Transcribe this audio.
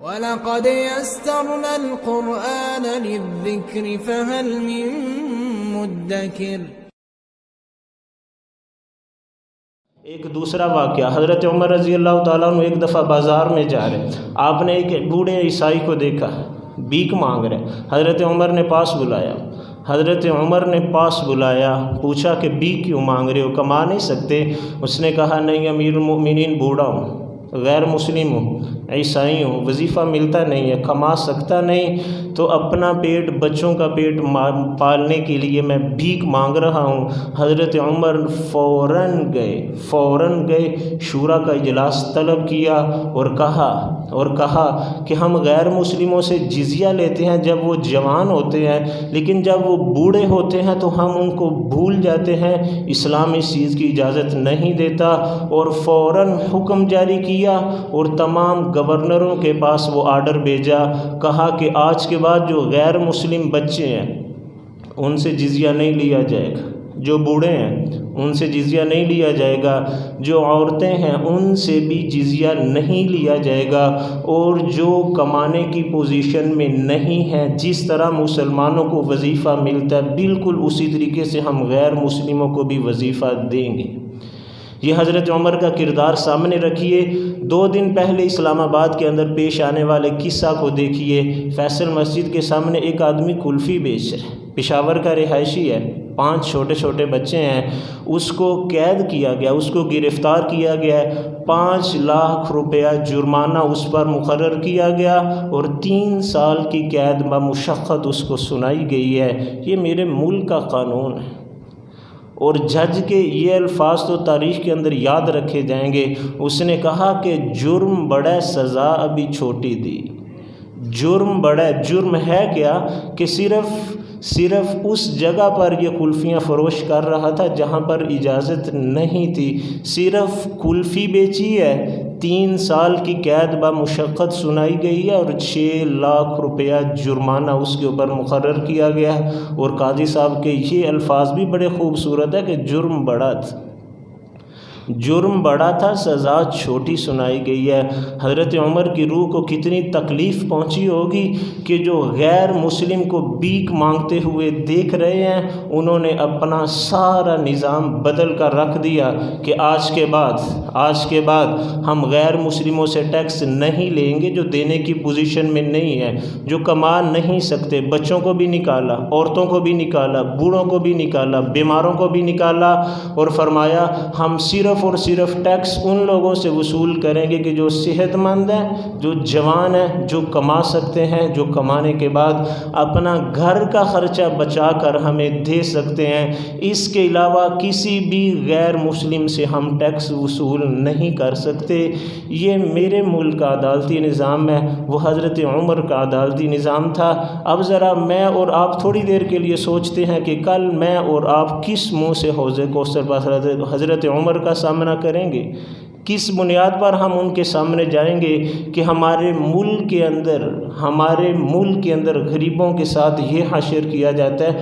وَلَقَدْ يَسَّرْنَا الْقُرْآنَ لِلذِّكْرِ فَهَلْ مِن مُّدَّكِرٍ۔ ایک دوسرا واقعہ، حضرت عمر رضی اللہ تعالیٰ عنہ ایک دفعہ بازار میں جا رہے، آپ نے ایک بوڑھے عیسائی کو دیکھا بھیک مانگ رہے، حضرت عمر نے پاس بلایا، پوچھا کہ بھیک کیوں مانگ رہے ہو، کما نہیں سکتے؟ اس نے کہا نہیں امیر المؤمنین، بوڑھا ہوں، غیر مسلم ہوں، عیسائی ہوں، وظیفہ ملتا نہیں ہے، کما سکتا نہیں، تو اپنا پیٹ، بچوں کا پیٹ پالنے کے لیے میں بھیک مانگ رہا ہوں۔ حضرت عمر فوراً گئے شورا کا اجلاس طلب کیا اور کہا کہ ہم غیر مسلموں سے جزیہ لیتے ہیں جب وہ جوان ہوتے ہیں، لیکن جب وہ بوڑھے ہوتے ہیں تو ہم ان کو بھول جاتے ہیں، اسلام اس چیز کی اجازت نہیں دیتا، اور فوراً حکم جاری کیا اور تمام گورنروں کے پاس وہ آرڈر بھیجا، کہا کہ آج کے بعد جو غیر مسلم بچے ہیں ان سے جزیہ نہیں لیا جائے گا، جو بوڑھے ہیں ان سے جزیہ نہیں لیا جائے گا، جو عورتیں ہیں ان سے بھی جزیہ نہیں لیا جائے گا، اور جو کمانے کی پوزیشن میں نہیں ہیں، جس طرح مسلمانوں کو وظیفہ ملتا ہے بالکل اسی طریقے سے ہم غیر مسلموں کو بھی وظیفہ دیں گے۔ یہ حضرت عمر کا کردار سامنے رکھیے۔ 2 دن پہلے اسلام آباد کے اندر پیش آنے والے قصہ کو دیکھیے۔ فیصل مسجد کے سامنے ایک آدمی کلفی بیچ رہا ہے، پشاور کا رہائشی ہے، 5 چھوٹے بچے ہیں، اس کو قید کیا گیا، اس کو گرفتار کیا گیا ہے، 5 لاکھ روپیہ جرمانہ اس پر مقرر کیا گیا اور 3 سال کی قید بمشقت اس کو سنائی گئی ہے۔ یہ میرے ملک کا قانون ہے، اور جج کے یہ الفاظ تو تاریخ کے اندر یاد رکھے جائیں گے۔ اس نے کہا کہ جرم بڑا، سزا ابھی چھوٹی دی۔ جرم بڑا، جرم ہے کیا کہ صرف اس جگہ پر یہ کلفیاں فروش کر رہا تھا جہاں پر اجازت نہیں تھی، صرف کلفی بیچی ہے، 3 سال کی قید بمشقت سنائی گئی ہے اور 6 لاکھ روپیہ جرمانہ اس کے اوپر مقرر کیا گیا ہے۔ اور قاضی صاحب کے یہ الفاظ بھی بڑے خوبصورت ہے کہ جرم بڑا تھا، سزا چھوٹی سنائی گئی ہے۔ حضرت عمر کی روح کو کتنی تکلیف پہنچی ہوگی کہ جو غیر مسلم کو بھیک مانگتے ہوئے دیکھ رہے ہیں، انہوں نے اپنا سارا نظام بدل کر رکھ دیا کہ آج کے بعد ہم غیر مسلموں سے ٹیکس نہیں لیں گے جو دینے کی پوزیشن میں نہیں ہے، جو کما نہیں سکتے، بچوں کو بھی نکالا، عورتوں کو بھی نکالا، بوڑھوں کو بھی نکالا، بیماروں کو بھی نکالا، اور فرمایا ہم صرف اور صرف ٹیکس ان لوگوں سے وصول کریں گے کہ جو صحت مند ہیں، جو جوان ہیں، جو کما سکتے ہیں، جو کمانے کے بعد اپنا گھر کا خرچہ بچا کر ہمیں دے سکتے ہیں۔ اس کے علاوہ کسی بھی غیر مسلم سے ہم ٹیکس وصول نہیں کر سکتے۔ یہ میرے ملک کا عدالتی نظام ہے، وہ حضرت عمر کا عدالتی نظام تھا۔ اب ذرا میں اور آپ تھوڑی دیر کے لیے سوچتے ہیں کہ کل میں اور آپ کس منہ سے حوض کوثر پر حضرت عمر کا سامنا کریں گے، کس بنیاد پر ہم ان کے سامنے جائیں گے کہ ہمارے ملک کے اندر غریبوں کے ساتھ یہ حشر کیا جاتا ہے۔